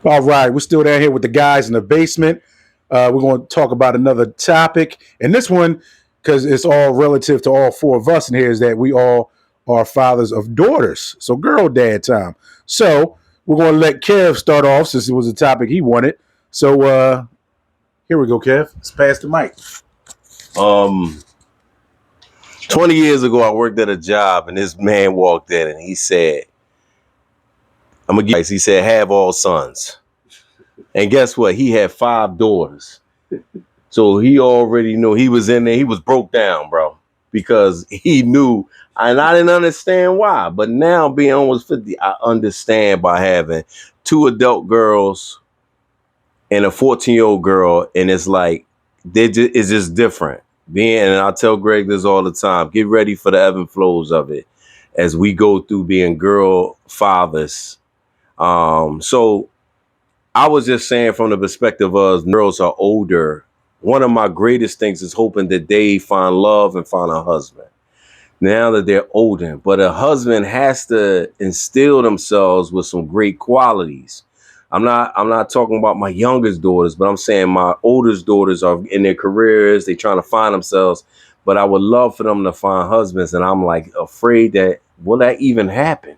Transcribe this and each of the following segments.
All right, we're still down here with the guys in the basement. We're going to talk about another topic, and this one, because it's all relative to all four of us in here, is that we all are fathers of daughters. So, girl dad time. So, we're going to let Kev start off since it was a topic he wanted. So, here we go, Kev. Let's pass the mic. Um, 20 years ago, I worked at a job, and this man walked in, and he said, "I'm gonna give you." He said, "Have all sons." And guess what? He had 5 daughters. So he already knew he was in there. He was broke down, bro, because he knew, and I didn't understand why. But now, being almost 50, I understand by having 2 adult girls and a 14-year-old girl, and it's like it's just different. And I tell Greg this all the time: get ready for the ebb and flows of it as we go through being girl fathers. So I was just saying, from the perspective of girls are older, one of my greatest things is hoping that they find love and find a husband now that they're older. But a husband has to instill themselves with some great qualities. I'm not talking about my youngest daughters, but I'm saying my oldest daughters are in their careers, they trying to find themselves. But I would love for them to find husbands, and I'm like afraid that will that even happen,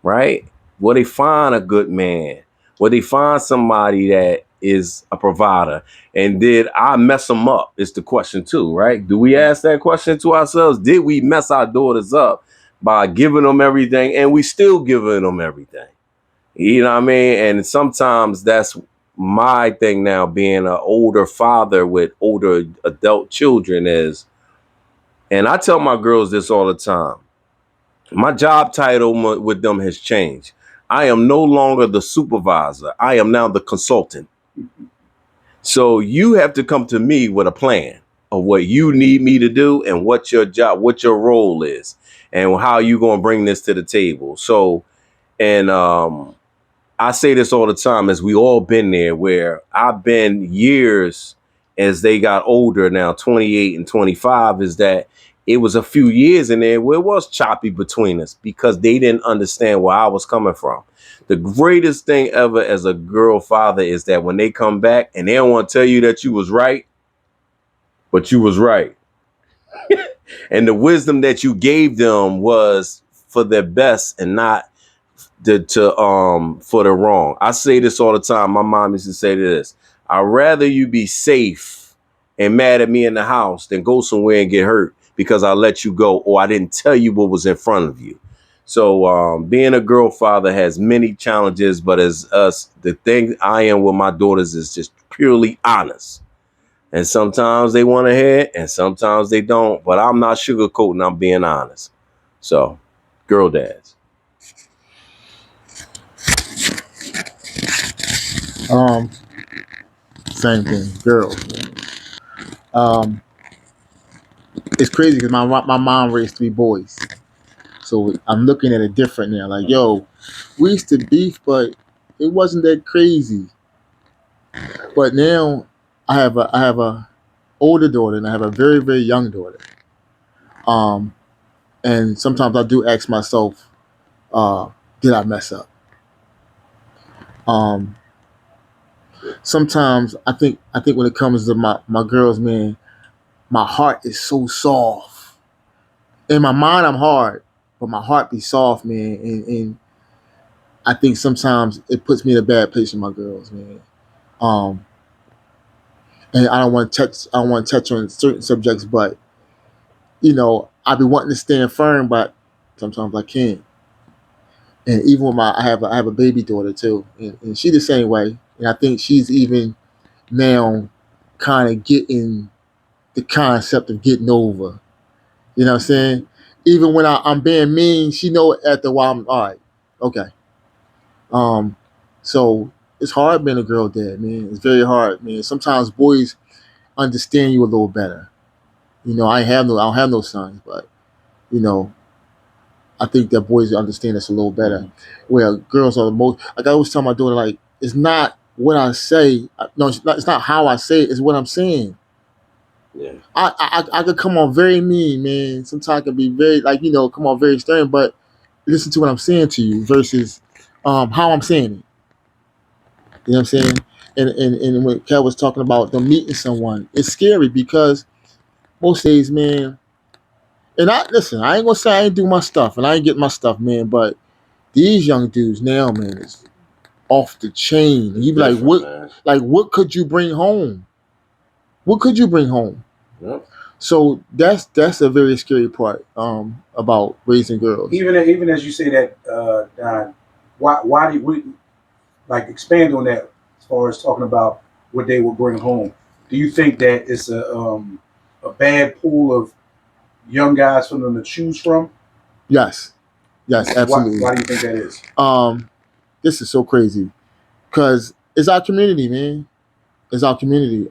right? Will they find a good man? Will they find somebody that is a provider? And did I mess them up? Is the question too, right? Do we ask that question to ourselves? Did we mess our daughters up by giving them everything, and we still giving them everything? You know what I mean? And sometimes that's my thing now, being an older father with older adult children is, and I tell my girls this all the time, my job title with them has changed. I am no longer the supervisor. I am now the consultant. So you have to come to me with a plan of what you need me to do and what your job, what your role is, and how you going to bring this to the table. So, and I say this all the time, as we all been there, where I've been years as they got older now, 28 and 25, is that it was a few years in there where it was choppy between us because they didn't understand where I was coming from. The greatest thing ever as a girl father is that when they come back and they don't want to tell you that you was right, but you was right. And the wisdom that you gave them was for their best and not for the wrong. I say this all the time. My mom used to say this: I'd rather you be safe and mad at me in the house than go somewhere and get hurt because I let you go or I didn't tell you what was in front of you. So being a girl father has many challenges, but as us, the thing I am with my daughters is just purely honest. And sometimes they want to hear it and sometimes they don't, but I'm not sugarcoating, I'm being honest. So, girl dads. Um, Same thing, girls. Um, it's crazy because my mom raised 3 boys, so I'm looking at it different now. Like, yo, we used to beef, but it wasn't that crazy. But now I have a older daughter and I have a very very young daughter. Um, and sometimes I do ask myself, did I mess up? Um, Sometimes I think when it comes to my girls, man, my heart is so soft. In my mind, I'm hard, but my heart be soft, man. And I think sometimes it puts me in a bad place with my girls, man. Um, and I don't want to touch on certain subjects, but I be wanting to stand firm, but sometimes I can't. And even with I have a baby daughter too, and she the same way. And I think she's even now kind of getting the concept of getting over. You know what I'm saying? Even when I'm being mean, she know after a while I'm all right. Okay. Um, so it's hard being a girl dad, man. It's very hard, man. Sometimes boys understand you a little better. I don't have no sons, but you know, I think that boys understand us a little better. Where girls are the most, like I always tell my daughter, like it's not what I say. No, it's not how I say it. It's what I'm saying. Yeah. I could come on very mean, man. Sometimes I can be very come on very stern, but listen to what I'm saying to you versus how I'm saying it. You know what I'm saying? And when Kel was talking about them meeting someone, it's scary because most days, man. And I listen, I ain't gonna say I ain't do my stuff and I ain't get my stuff, man. But these young dudes now, man, is off the chain. And you be like, what? Man. Like, what could you bring home? What could you bring home? Yep. So that's a very scary part about raising girls. Even as you say that, Don, why do we like expand on that as far as talking about what they will bring home? Do you think that it's a bad pool of young guys for them to choose from? Yes, yes, absolutely. Why do you think that is? This is so crazy because it's our community, man. It's our community.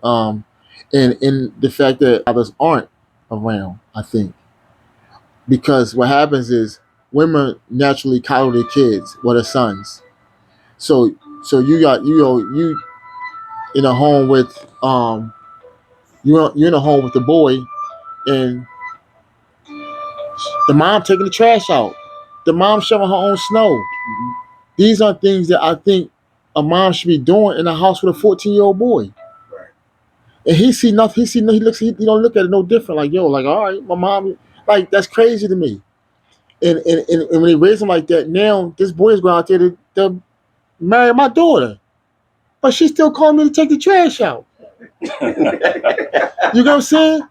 And in the fact that others aren't around, I think, because what happens is women naturally coddle their kids, their sons. So you got you in a home with you're in a home with the boy and the mom taking the trash out, the mom shoveling her own snow. Mm-hmm. These are things that I think a mom should be doing in a house with a 14-year-old boy. Right. And he see nothing. He looks. He don't look at it no different. Like yo, like all right, my mom. Like that's crazy to me. And when they raise him like that, now this boy is going out there to marry my daughter, but she's still calling me to take the trash out. You know what I'm saying?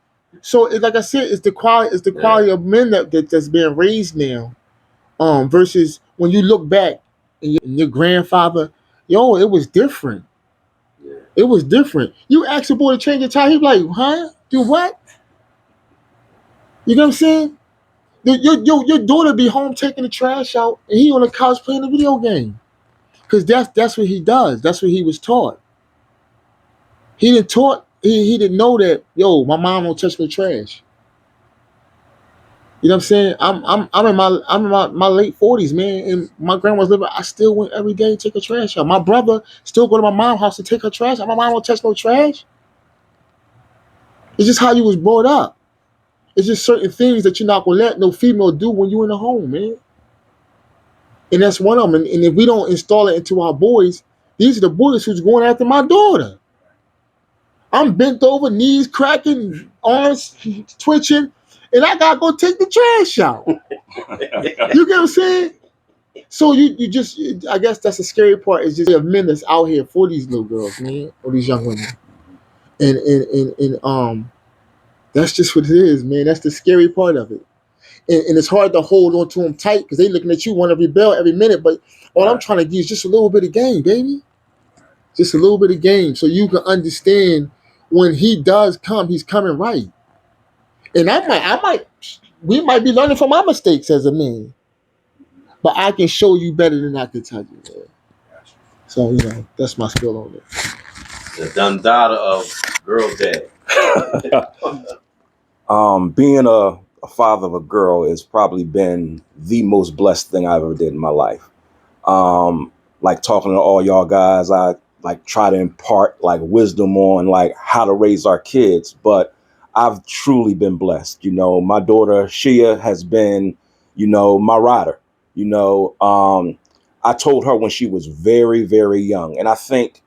So like I said, it's the quality of men that's being raised now. Versus when you look back and your grandfather, yo, it was different. Yeah. It was different. You ask a boy to change the tire, he be like, huh? Do what? You know what I'm saying? Your daughter be home taking the trash out, and he on the couch playing a video game. Cause that's what he does. That's what he was taught. He didn't taught. He didn't know that. Yo, my mom don't touch the trash. You know what I'm saying? I'm in my late 40s, man, and my grandma's living. I still went every day to take her trash out. My brother still go to my mom's house to take her trash out. My mom don't touch no trash. It's just how you was brought up. It's just certain things that you're not gonna let no female do when you in the home, man. And that's one of them. And if we don't install it into our boys, these are the boys who's going after my daughter. I'm bent over, knees cracking, arms twitching, and I gotta go take the trash out. You get what I'm saying? So you just, I guess that's the scary part, is just have men that's out here for these little girls, man, or these young women. And that's just what it is, man. That's the scary part of it. And it's hard to hold on to them tight because they looking at you, want to rebel every minute. But all I'm trying to give is just a little bit of game, baby. Just a little bit of game, so you can understand when he does come, he's coming right. And we might be learning from our mistakes as a man, but I can show you better than I can tell you, man. So that's my spill on it. The Dundada of girl dad. Being a father of a girl has probably been the most blessed thing I've ever did in my life. Like talking to all y'all guys, I like try to impart like wisdom on like how to raise our kids, but I've truly been blessed. My daughter Shia has been, my rider. I told her when she was very, very young, and I think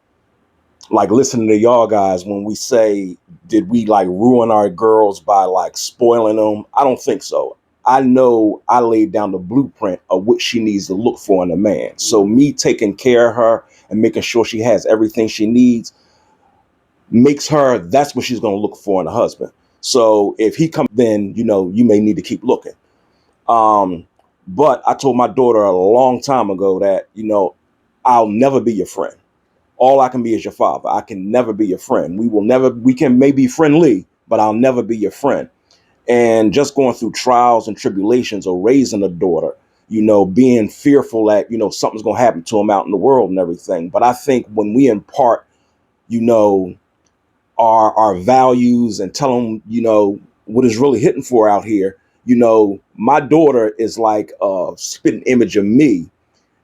like listening to y'all guys when we say, did we like ruin our girls by like spoiling them? I don't think so. I know I laid down the blueprint of what she needs to look for in a man. So me taking care of her and making sure she has everything she needs makes her, that's what she's going to look for in a husband. So if he comes, then, you may need to keep looking. But I told my daughter a long time ago that, I'll never be your friend. All I can be is your father. I can never be your friend. We can maybe friendly, but I'll never be your friend. And just going through trials and tribulations of raising a daughter, being fearful that, something's going to happen to them out in the world and everything. But I think when we impart, our values and tell them, what is really hitting for out here, my daughter is like a spitting image of me.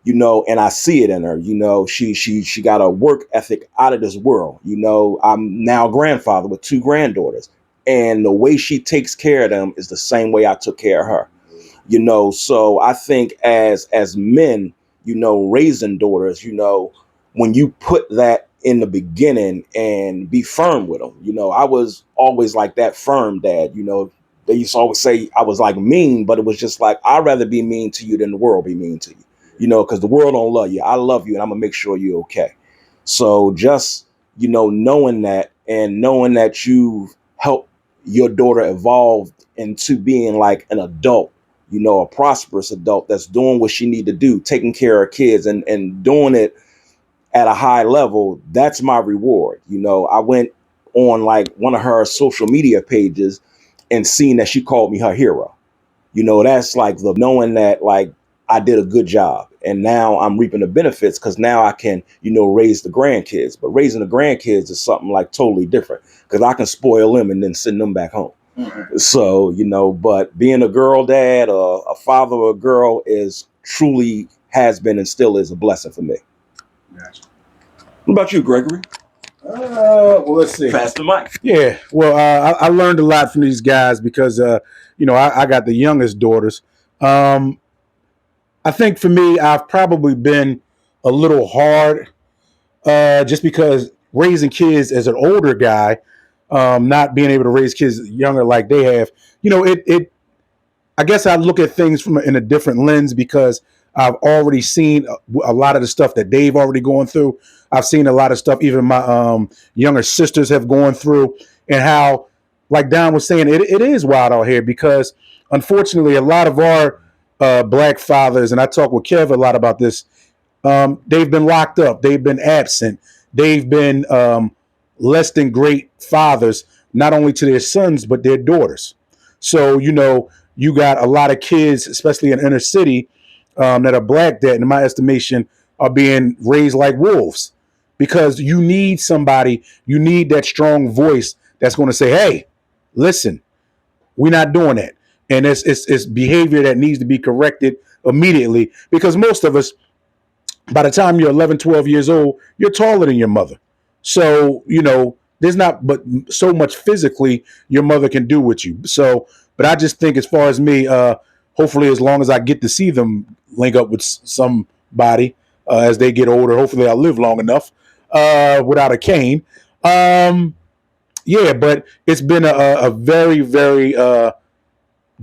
And I see it in her. She got a work ethic out of this world. I'm now a grandfather with 2 granddaughters, and the way she takes care of them is the same way I took care of her. So I think as men, raising daughters, when you put that in the beginning and be firm with them. You know, I was always like that firm dad. You know, they used to always say I was like mean, but it was just like, I'd rather be mean to you than the world be mean to you. You know, because the world don't love you. I love you, and I'm gonna make sure you're okay. So just, you know, knowing that, and knowing that you've helped your daughter evolve into being like an adult, you know, a prosperous adult that's doing what she need to do, taking care of kids, and doing it at a high level. That's my reward. You know, I went on like one of her social media pages and seen that she called me her hero. You know, that's like the knowing that like I did a good job, and now I'm reaping the benefits, because now I can, you know, raise the grandkids. But raising the grandkids is something like totally different, because I can spoil them and then send them back home. So, you know, but being a girl dad or a father of a girl is truly, has been, and still is a blessing for me. Gotcha. What about you, Gregory? Well, let's see. Pass the mic. Yeah, well, I learned a lot from these guys because, you know, I got the youngest daughters. I think for me, I've probably been a little hard, just because raising kids as an older guy, not being able to raise kids younger like they have, you know, it I guess I look at things from in a different lens, because I've already seen a lot of the stuff that they've already gone through. I've seen a lot of stuff even my younger sisters have gone through, and how, like Don was saying, it is wild out here, because unfortunately a lot of our black fathers, and I talk with Kev a lot about this, they've been locked up, they've been absent, they've been less than great fathers, not only to their sons but their daughters. So, you know, you got a lot of kids, especially in inner city, that are black, that, in my estimation, are being raised like wolves, because you need somebody, you need that strong voice that's going to say, "Hey, listen, we're not doing that," and it's behavior that needs to be corrected immediately, because most of us, by the time you're 11, 12 years old, you're taller than your mother. So, you know, there's not but so much physically your mother can do with you. So, but I just think, as far as me, hopefully, as long as I get to see them link up with somebody as they get older, hopefully I'll live long enough without a cane. Yeah, but it's been a very, very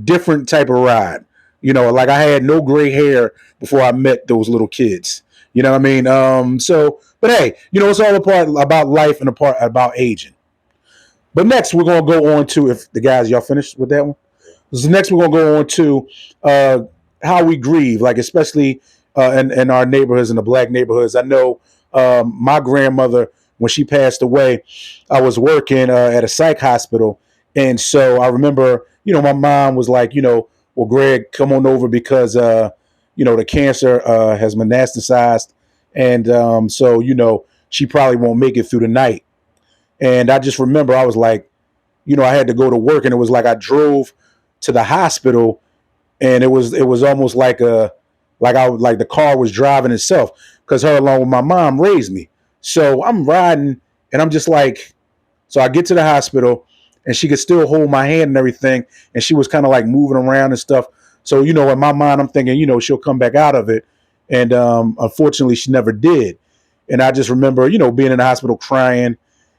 different type of ride. You know, like, I had no gray hair before I met those little kids. You know what I mean? So, but hey, you know, it's all a part about life and a part about aging. But next, we're gonna go on to, if the guys, y'all finished with that one. So next, we're gonna go on to how we grieve, like, especially in our neighborhoods, in the black neighborhoods. I know my grandmother, when she passed away, I was working at a psych hospital, and so I remember, you know, my mom was like, you know, well, Greg, come on over, because you know, the cancer has metastasized, and so, you know, she probably won't make it through the night. And I just remember, I was like, you know, I had to go to work, and it was like I drove to the hospital, and it was almost like like the car was driving itself, because her, along with my mom, raised me. So I'm riding, and I'm just like, so I get to the hospital, and she could still hold my hand and everything, and she was kind of like moving around and stuff. So, you know, in my mind, I'm thinking, you know, she'll come back out of it, and unfortunately, she never did. And I just remember, you know, being in the hospital crying,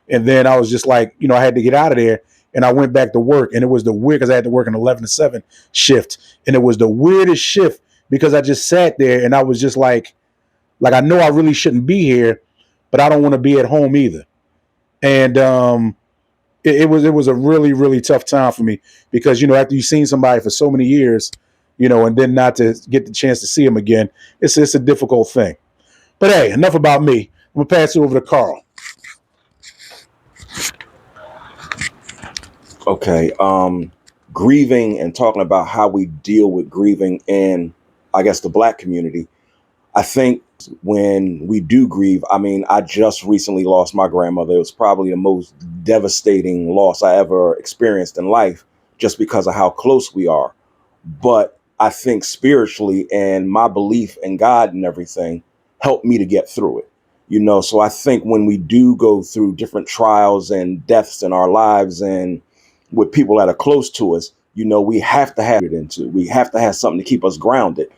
and then I was just like, you know, I had to get out of there, and I went back to work, and it was the weird, because I had to work an 11 to 7 shift, and it was the weirdest shift, because I just sat there, and I was just like, I know I really shouldn't be here, but I don't want to be at home either. And it was a really, really tough time for me, because, you know, after you've seen somebody for so many years, you know, and then not to get the chance to see him again, it's a difficult thing. But hey, enough about me. I'm gonna pass it over to Carl. Okay. Grieving, and talking about how we deal with grieving in, I guess, the black community. I think when we do grieve, I mean, I just recently lost my grandmother. It was probably the most devastating loss I ever experienced in life, just because of how close we are. But I think spiritually, and my belief in God and everything, helped me to get through it. You know, so I think when we do go through different trials and deaths in our lives, and with people that are close to us, you know, we have to have it into. We have to have something to keep us grounded.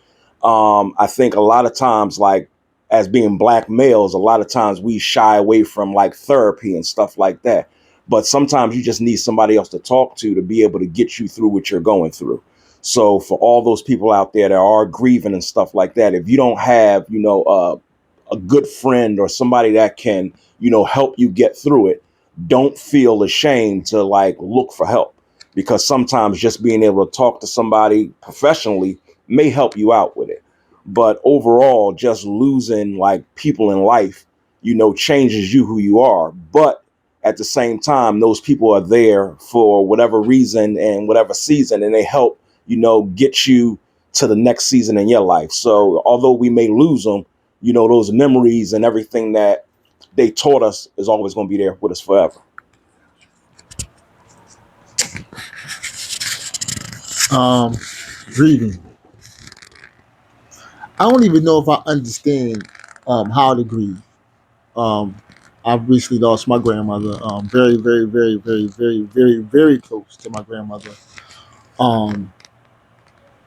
I think a lot of times, like, as being black males, a lot of times we shy away from like therapy and stuff like that. But sometimes you just need somebody else to talk to be able to get you through what you're going through. So for all those people out there that are grieving and stuff like that, if you don't have, a good friend or somebody that can, help you get through it, don't feel ashamed to like look for help, because sometimes just being able to talk to somebody professionally may help you out with it. But overall, just losing like people in life, changes you who you are. But at the same time, those people are there for whatever reason and whatever season, and they help, get you to the next season in your life. So although we may lose them, those memories and everything that they taught us is always going to be there with us forever. Grieving. I don't even know if I understand how to grieve. Um, I've recently lost my grandmother. Very, very, very, very, very, very, very close to my grandmother.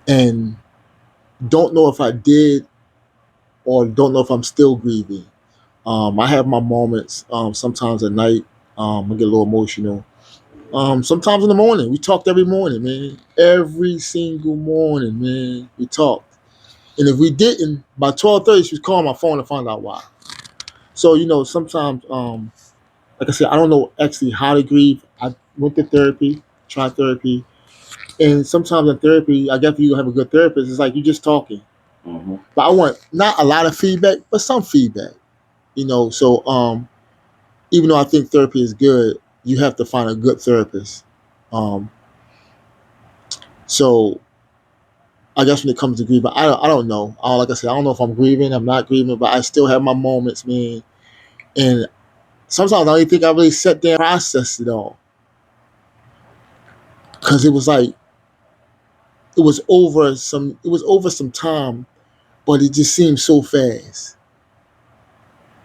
And don't know if I did or don't know if I'm still grieving. I have my moments. Sometimes at night, I get a little emotional. Sometimes in the morning, we talked every morning, man. Every single morning, man, we talked. And if we didn't, by 12:30, she was calling my phone to find out why. So, sometimes, like I said, I don't know actually how to grieve. I went to therapy, tried therapy. And sometimes in therapy, I guess if you have a good therapist, it's like you're just talking. Mm-hmm. But I want not a lot of feedback, but some feedback, So even though I think therapy is good, you have to find a good therapist. Um, so I guess when it comes to grieving, I don't know. Like I said, I don't know if I'm grieving, I'm not grieving, but I still have my moments, man. And sometimes I don't even think I really sat there and processed it all. Because it was like, it was over some time, but it just seemed so fast.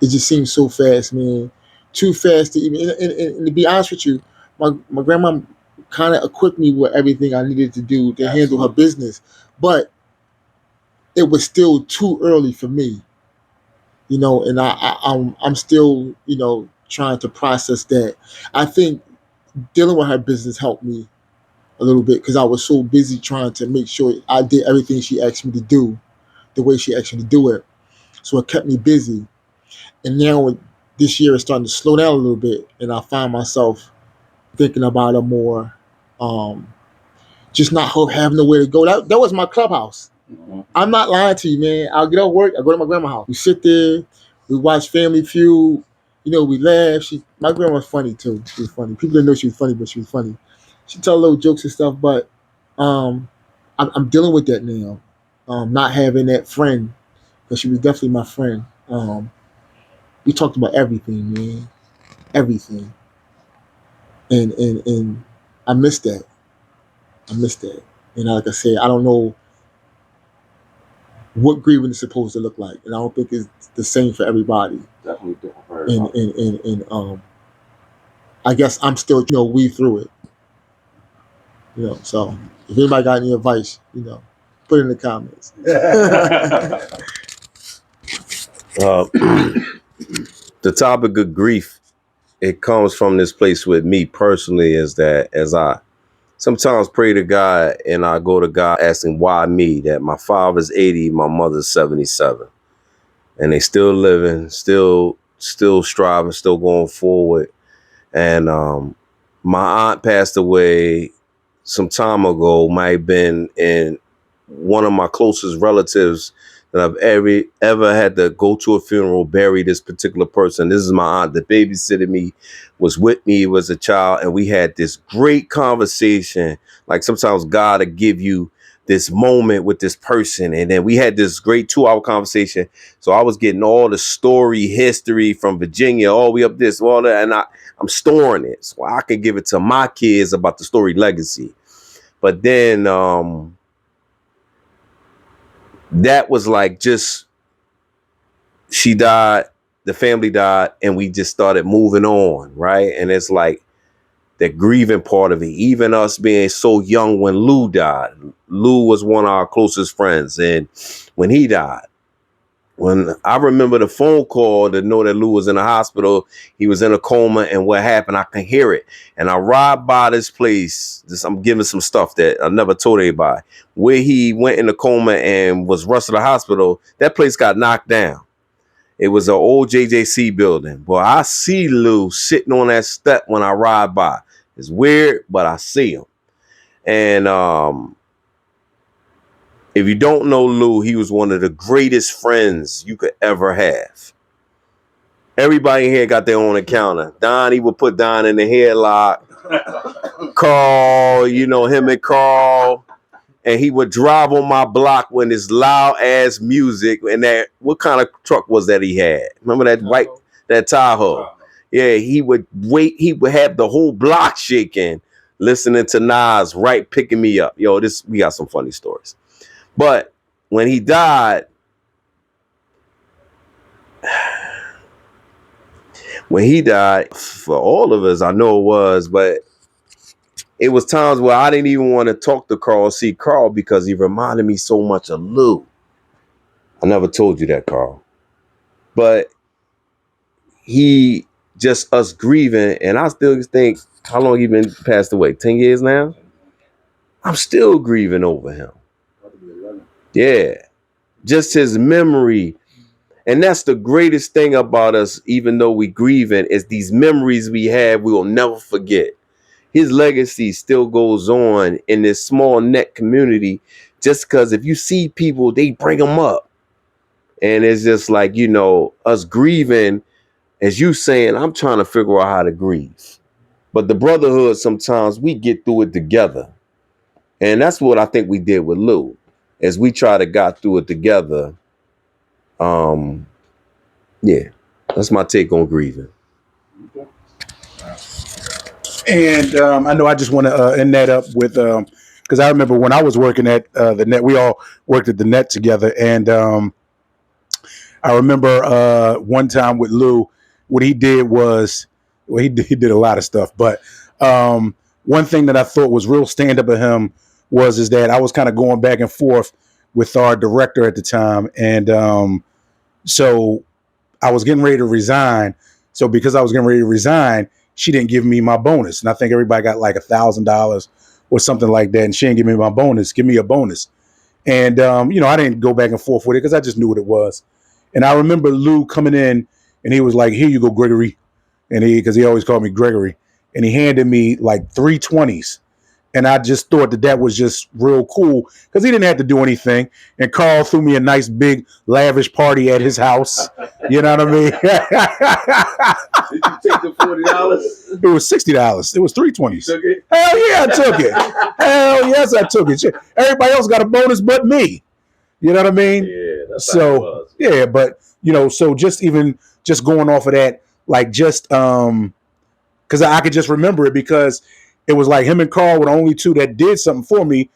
It just seemed so fast, man. Too fast to even, and to be honest with you, my grandma kind of equipped me with everything I needed to do to handle her business. But it was still too early for me, and I'm still, trying to process that. I think dealing with her business helped me a little bit because I was so busy trying to make sure I did everything she asked me to do the way she asked me to do it. So it kept me busy. And now this year is starting to slow down a little bit, and I find myself thinking about her more. Just not having nowhere to go. That was my clubhouse. Mm-hmm. I'm not lying to you, man. I'll get off work, I go to my grandma's house. We sit there, we watch Family Feud, we laugh. My grandma's funny too. She was funny. People didn't know she was funny, but she was funny. She tell little jokes and stuff, but I'm dealing with that now. Not having that friend, because she was definitely my friend. We talked about everything, man. Everything. And I miss that. I miss that. And like I said, I don't know what grieving is supposed to look like, and I don't think it's the same for everybody. Definitely different for everybody. And I guess I'm still weave through it. So if anybody got any advice, put it in the comments. The topic of grief, it comes from this place with me personally, is that as I sometimes pray to God and I go to God asking why me, that my father's 80, my mother's 77, and they still living, still striving, still going forward. And my aunt passed away some time ago, might have been in one of my closest relatives that I've ever had to go to a funeral, bury this particular person. This is my aunt that babysitted me, was with me, was a child, and we had this great conversation. Like sometimes God will give you this moment with this person, and then we had this great 2-hour conversation. So I was getting all the story, history from Virginia, all the way up this, all that, and I'm storing it so I can give it to my kids about the story legacy. But then that was like just, she died, the family died, and we just started moving on, right? And it's like the grieving part of it, even us being so young when Lou died. Lou was one of our closest friends, and when he died, when I remember the phone call to know that Lou was in the hospital, he was in a coma, and what happened, I can hear it. And I ride by this place. I'm giving some stuff that I never told anybody. Where he went in a coma and was rushed to the hospital, that place got knocked down. It was an old JJC building. Boy, I see Lou sitting on that step when I ride by. It's weird, but I see him. And if you don't know Lou, he was one of the greatest friends you could ever have. Everybody here got their own encounter. Don, he would put Don in the headlock. Carl, him and Carl. And he would drive on my block when this loud ass music. And what kind of truck was that he had? Remember that white, that Tahoe? Yeah, he would have the whole block shaking, listening to Nas, right, picking me up. Yo, we got some funny stories. But when he died, for all of us, I know it was, but it was times where I didn't even want to talk to Carl, see Carl, because he reminded me so much of Lou. I never told you that, Carl. But he just us grieving, and I still think, how long he been passed away? 10 years now? I'm still grieving over him. Yeah. Just his memory. And that's the greatest thing about us, even though we grieving, is these memories we have, we will never forget. His legacy still goes on in this small net community, just because if you see people, they bring them up. And it's just like, us grieving, as you saying, I'm trying to figure out how to grieve. But the brotherhood, sometimes we get through it together. And that's what I think we did with Lou, as we try to got through it together. Yeah, that's my take on grieving. And I know I just want to end that up with, because I remember when I was working at the net, we all worked at the net together. And I remember one time with Lou, what he did was, well, he did a lot of stuff. But one thing that I thought was real stand up of him is that I was kind of going back and forth with our director at the time. And so I was getting ready to resign. So because I was getting ready to resign, she didn't give me my bonus. And I think everybody got like $1,000 or something like that. And she didn't give me my bonus. Give me a bonus. And, I didn't go back and forth with it because I just knew what it was. And I remember Lou coming in and he was like, here you go, Gregory. And because he always called me Gregory. And he handed me like 3 20s. And I just thought that was just real cool because he didn't have to do anything. And Carl threw me a nice, big, lavish party at his house. You know what I mean? Did you take the $40? It was $60. It was 3 20s. Took it? Hell yeah, I took it. Hell yes, I took it. Shit. Everybody else got a bonus but me. You know what I mean? Yeah, that's so, how it was. Yeah, but, so just going off of that, like just, because I could just remember it because it was like him and Carl were the only two that did something for me,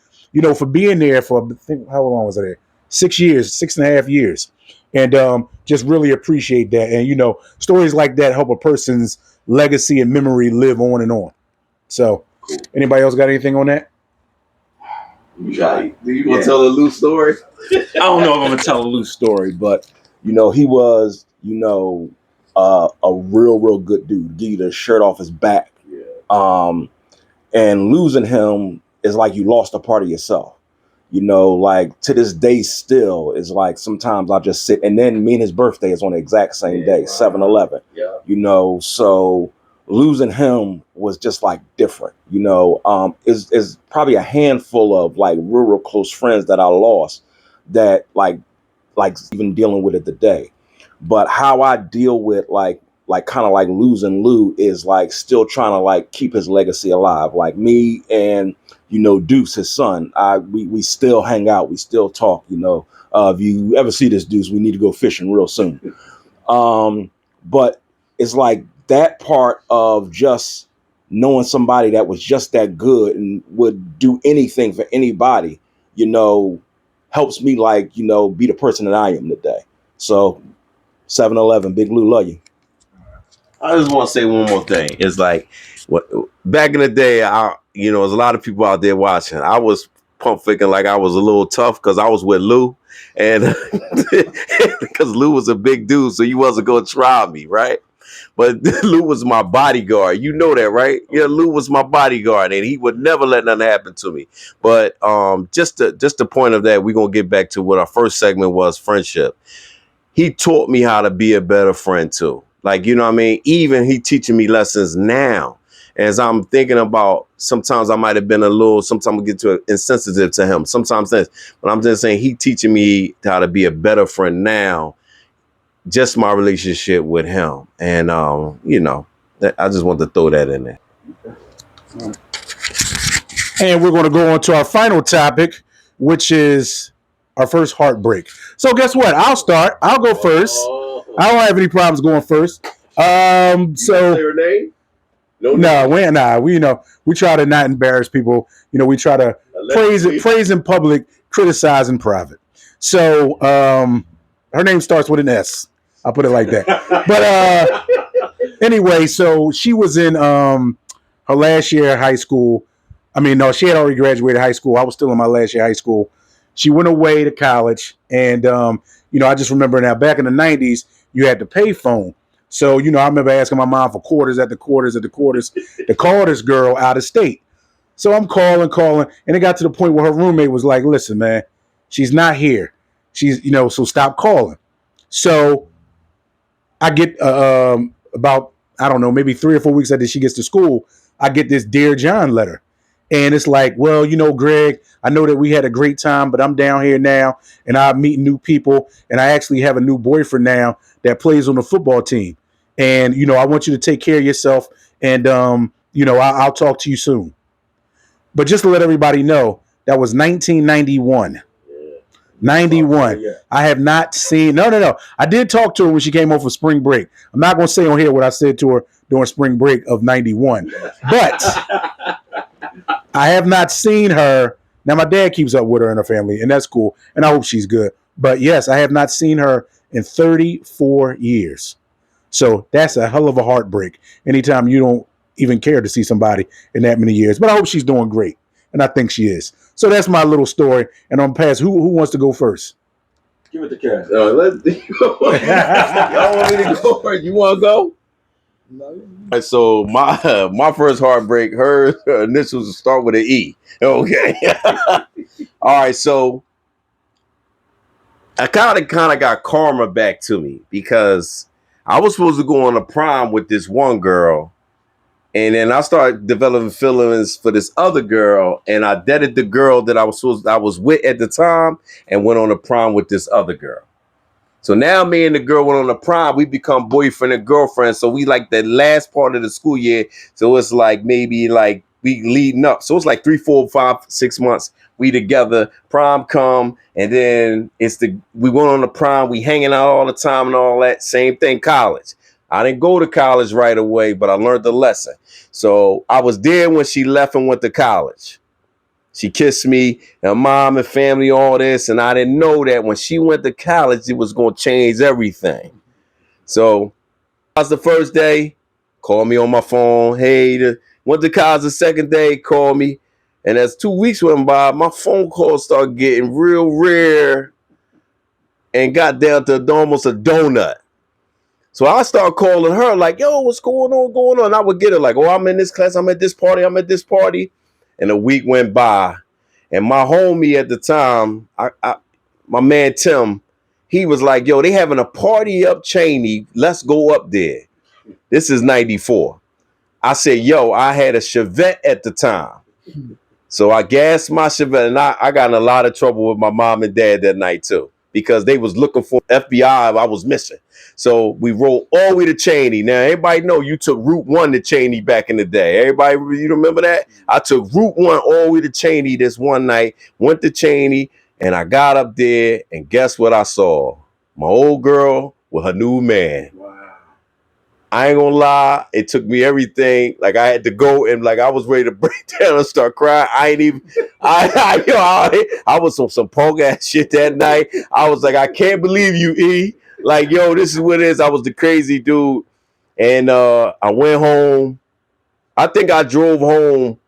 for being there for, I think, how long was I there? 6 years, 6.5 years. And just really appreciate that. And, stories like that help a person's legacy and memory live on and on. So, cool. Anybody else got anything on that? Do you want to tell a Lou story? I don't know if I'm going to tell a Lou story, but, he was, a real, real good dude. Give you the shirt off his back. Yeah. And losing him is like you lost a part of yourself. Like to this day still is like sometimes I just sit, and then me and his birthday is on the exact same day, 7/11. Yeah. So losing him was just like different. Is probably a handful of like real close friends that I lost that like even dealing with it today. But how I deal with like kind of like losing Lou is like still trying to like keep his legacy alive. Like me and Deuce, his son, we still hang out, we still talk. If you ever see this, Deuce, we need to go fishing real soon. But it's like that part of just knowing somebody that was just that good and would do anything for anybody, helps me like be the person that I am today. So 7/11, Big Lou, love you. I just want to say one more thing. It's like back in the day, there's a lot of people out there watching. I was pump faking like I was a little tough because I was with Lou, and because Lou was a big dude, so he wasn't gonna try me, right? But Lou was my bodyguard. You know that, right? Yeah, Lou was my bodyguard, and he would never let nothing happen to me. But just the point of that, we're gonna get back to what our first segment was, friendship. He taught me how to be a better friend too. Like, you know what I mean? Even he teaching me lessons now. As I'm thinking about, sometimes I might have been sometimes I get too insensitive to him. Sometimes that's, but I'm just saying he teaching me how to be a better friend now. Just my relationship with him. And, I just want to throw that in there. And we're going to go on to our final topic, which is our first heartbreak. So guess what? I'll start. I'll go first. I don't have any problems going first. So her name? we try to not embarrass people. We try to praise in public, criticize in private. So her name starts with an S. I'll put it like that. But anyway, so she was in her last year of high school. I mean, no, she had already graduated high school. I was still in my last year of high school. She went away to college, and I just remember now back in the 90s, you had to pay phone. So, I remember asking my mom for quarters to call this girl out of state. So I'm calling, and it got to the point where her roommate was like, listen, man, she's not here. She's, so stop calling. So I get about, I don't know, maybe 3 or 4 weeks after she gets to school, I get this Dear John letter. And it's like, well, Greg, I know that we had a great time, but I'm down here now and I'm meeting new people. And I actually have a new boyfriend now that plays on the football team. And, I want you to take care of yourself. And, I'll talk to you soon. But just to let everybody know, that was 1991. 91. Yeah. I have not seen. No. I did talk to her when she came home for spring break. I'm not going to say on here what I said to her during spring break of 91. But I have not seen her. Now, my dad keeps up with her and her family, and that's cool. And I hope she's good. But yes, I have not seen her in 34 years. So that's a hell of a heartbreak anytime you don't even care to see somebody in that many years. But I hope she's doing great. And I think she is. So that's my little story. And on pass, who wants to go first? Give it to Cass. Y'all want me to go first? You want to go? No. Right, so my first heartbreak, her initials start with an E. Okay. All right. So I kind of got karma back to me because I was supposed to go on a prom with this one girl. And then I started developing feelings for this other girl, and I dated the girl that I was with at the time, and went on a prom with this other girl. So now me and the girl went on a prom. We become boyfriend and girlfriend. So we like the last part of the school year. So it's like maybe like we leading up. So it's like 3, 4, 5, 6 months. We together. Prom come, and then we went on the prom. We hanging out all the time and all that. Same thing. College. I didn't go to college right away, but I learned the lesson. So I was there when she left and went to college. She kissed me, her mom and family, all this. And I didn't know that when she went to college, it was going to change everything. So that was the first day. Called me on my phone. Hey, went to college the second day, called me. And as 2 weeks went by, my phone calls started getting real rare and got down to almost a donut. So I started calling her like, yo, what's going on? I would get her like, oh, I'm in this class. I'm at this party. And a week went by. And my homie at the time, my man Tim, he was like, yo, they having a party up Cheney. Let's go up there. This is 94. I said, yo, I had a Chevette at the time. So I gassed my Chevette. And I got in a lot of trouble with my mom and dad that night too, because they was looking for FBI. I was missing. So we rolled all the way to Cheney. Now, everybody know you took Route 1 to Cheney back in the day. Everybody, you remember that? I took Route 1 all the way to Cheney this one night, went to Cheney, and I got up there, and guess what I saw? My old girl with her new man. Wow. I ain't gonna lie, it took me everything. Like I had to go and like I was ready to break down and start crying. I was on some punk ass shit that night. I was like, I can't believe you, E. Like, yo, this is what it is. I was the crazy dude. And I went home. I think I drove home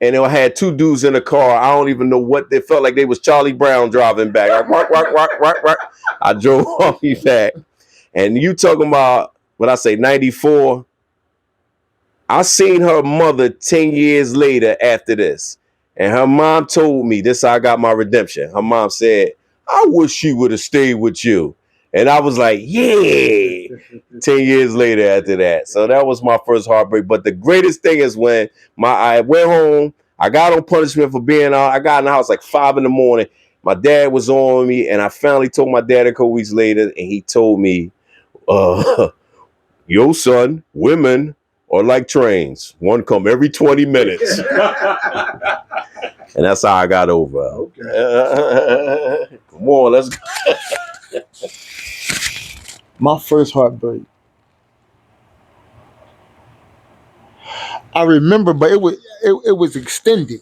and it had two dudes in the car. I don't even know what they felt like. They was Charlie Brown driving back. Like, rock. I drove off back. And you talking about, when I say 94, I seen her mother 10 years later after this. And her mom told me, this how I got my redemption. Her mom said, I wish she would have stayed with you. And I was like, yeah. 10 years later after that. So that was my first heartbreak. But the greatest thing is when I went home, I got on punishment for being out. I got in the house like 5 a.m. My dad was on me, and I finally told my dad a couple weeks later, and he told me, yo, son, women are like trains. One come every 20 minutes. And that's how I got over. Okay. Come on, let's go. My first heartbreak. I remember, but it was extended.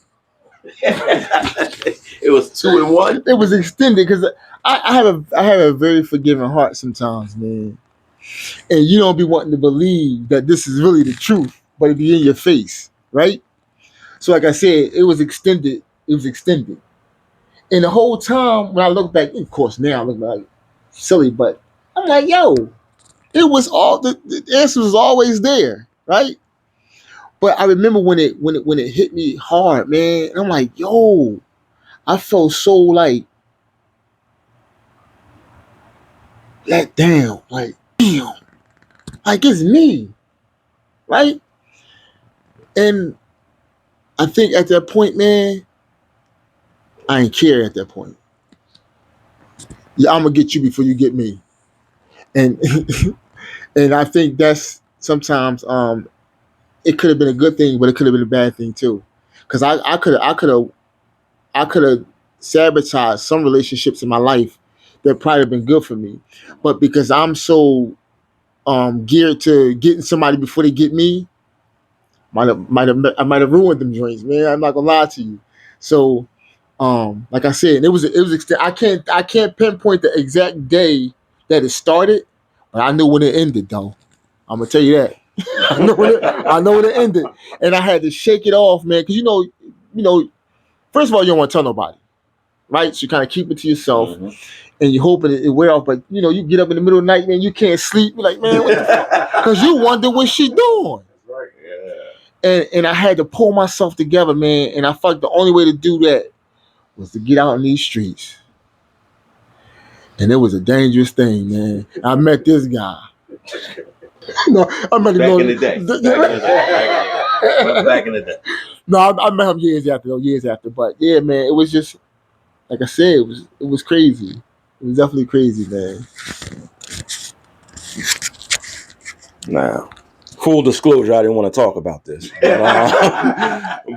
It was 2 in 1. It was extended because I have a very forgiving heart sometimes, man. And you don't be wanting to believe that this is really the truth, but it be in your face, right? So, like I said, it was extended. It was extended, and the whole time when I look back, of course, now I look like silly, but I'm like, yo, it was all the answer was always there, right? But I remember when it hit me hard, man. And I'm like, yo, I felt so like let down, like damn, like it's me, right? And I think at that point, man, I ain't care at that point. Yeah, I'm gonna get you before you get me, and and I think that's sometimes it could have been a good thing, but it could have been a bad thing too, because I could have sabotaged some relationships in my life that probably have been good for me, but because I'm so geared to getting somebody before they get me, I might have ruined them joints, man. I'm not gonna lie to you. So, like I said, I can't pinpoint the exact day that it started, but I knew when it ended, though. I'm gonna tell you that. I know when it ended, and I had to shake it off, man. Because first of all, you don't want to tell nobody, right? So you kind of keep it to yourself, and you hoping it wear off. But you get up in the middle of the night, man, you can't sleep. You're like, man, what the fuck? Because you wonder what she doing. Right. Yeah. And I had to pull myself together, man. And I felt the only way to do that was to get out in these streets. And it was a dangerous thing, man. I met this guy. No, I met him Back in the day. Back in the day. No, I met him years after. But yeah, man, it was just like I said, it was crazy. It was definitely crazy, man. Now, full disclosure, I didn't want to talk about this.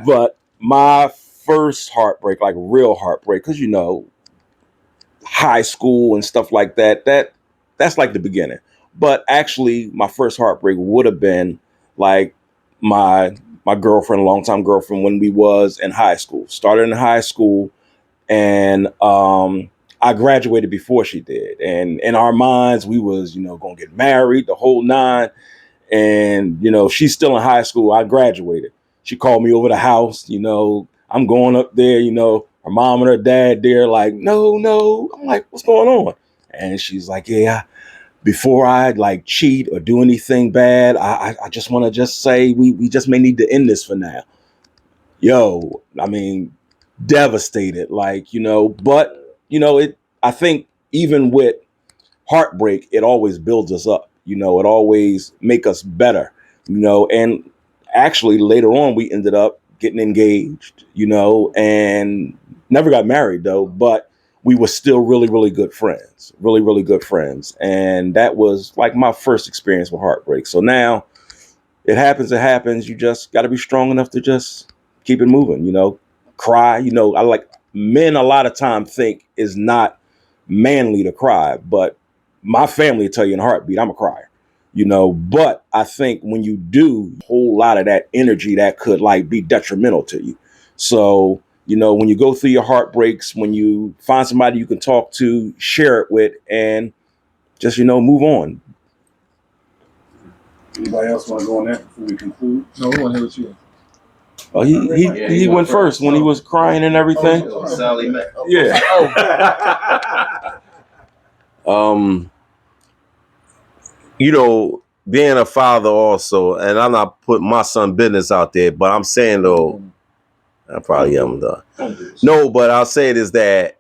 But my first heartbreak, like real heartbreak, because high school and stuff like that's like the beginning. But actually, my first heartbreak would have been like my girlfriend, longtime girlfriend, when we was in high school. Started in high school, and I graduated before she did. And in our minds, we was gonna get married, the whole nine. And she's still in high school. I graduated. She called me over the house. I'm going up there. Her mom and her dad there, like, no. I'm like, what's going on? And she's like, yeah, before I like cheat or do anything bad, I just want to just say we just may need to end this for now. Yo, I mean, devastated, like, but I think even with heartbreak, it always builds us up. It always make us better, and actually later on we ended up getting engaged, and never got married though, but we were still really, really good friends, really, really good friends. And that was like my first experience with heartbreak. So now it happens. You just got to be strong enough to just keep it moving, cry. I like men a lot of time think is not manly to cry, but my family tell you in a heartbeat, I'm a crier, but I think when you do a whole lot of that energy that could like be detrimental to you. So, when you go through your heartbreaks, when you find somebody you can talk to, share it with, and just, move on. Anybody else want to go on that before we conclude? No, we want to hear what you. Oh, he went first when he was crying and everything. Sally Mae. Yeah. You know, being a father also, and I'm not putting my son business out there, but I'm saying though, I probably am though. No, but I'll say it is that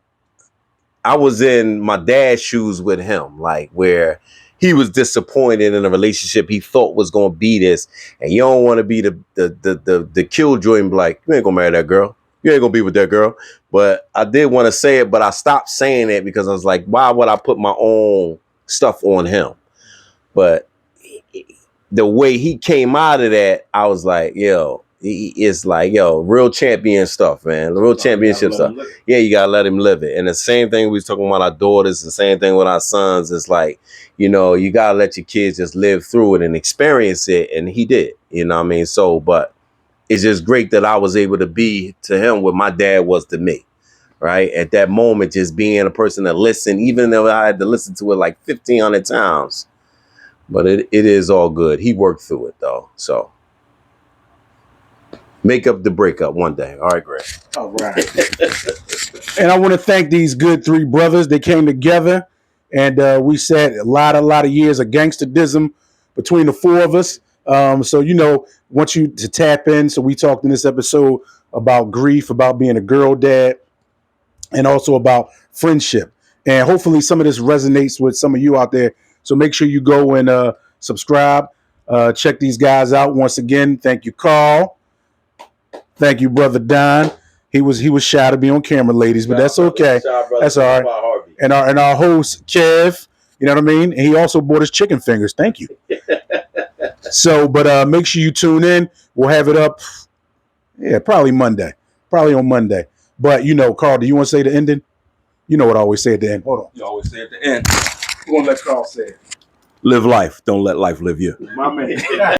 I was in my dad's shoes with him, like where he was disappointed in a relationship he thought was gonna be this, and you don't want to be the killjoy and be like, you ain't gonna marry that girl, you ain't gonna be with that girl. But I did want to say it, but I stopped saying it because I was like, why would I put my own stuff on him? But the way he came out of that, I was like, yo, it's like, yo, real champion stuff, man. Real championship stuff. Yeah, you gotta let him live it. And the same thing we was talking about our daughters, the same thing with our sons. It's like, you know, you gotta let your kids just live through it and experience it. And he did, you know what I mean? So, but it's just great that I was able to be to him what my dad was to me. Right? At that moment, just being a person that listened, even though I had to listen to it like 1,500 times. But it is all good. He worked through it, though. So, make up the breakup one day. All right, Greg. All right. And I want to thank these good three brothers. They came together, and we said a lot of years of gangsterdism between the four of us. So, you know, want you to tap in. So we talked in this episode about grief, about being a girl dad, and also about friendship. And hopefully some of this resonates with some of you out there. So make sure you go and subscribe. Check these guys out. Once again, thank you, Carl. Thank you, brother Don. He was shy to be on camera, ladies, but that's okay. That's all right. And our host, Kev, you know what I mean? And he also bought his chicken fingers. Thank you. So, but make sure you tune in. We'll have it up, probably Monday. Probably on Monday. But, you know, Carl, do you want to say the ending? You know what I always say at the end. Hold on. You always say at the end. We're going to let Carl say it. Live life. Don't let life live you. My man.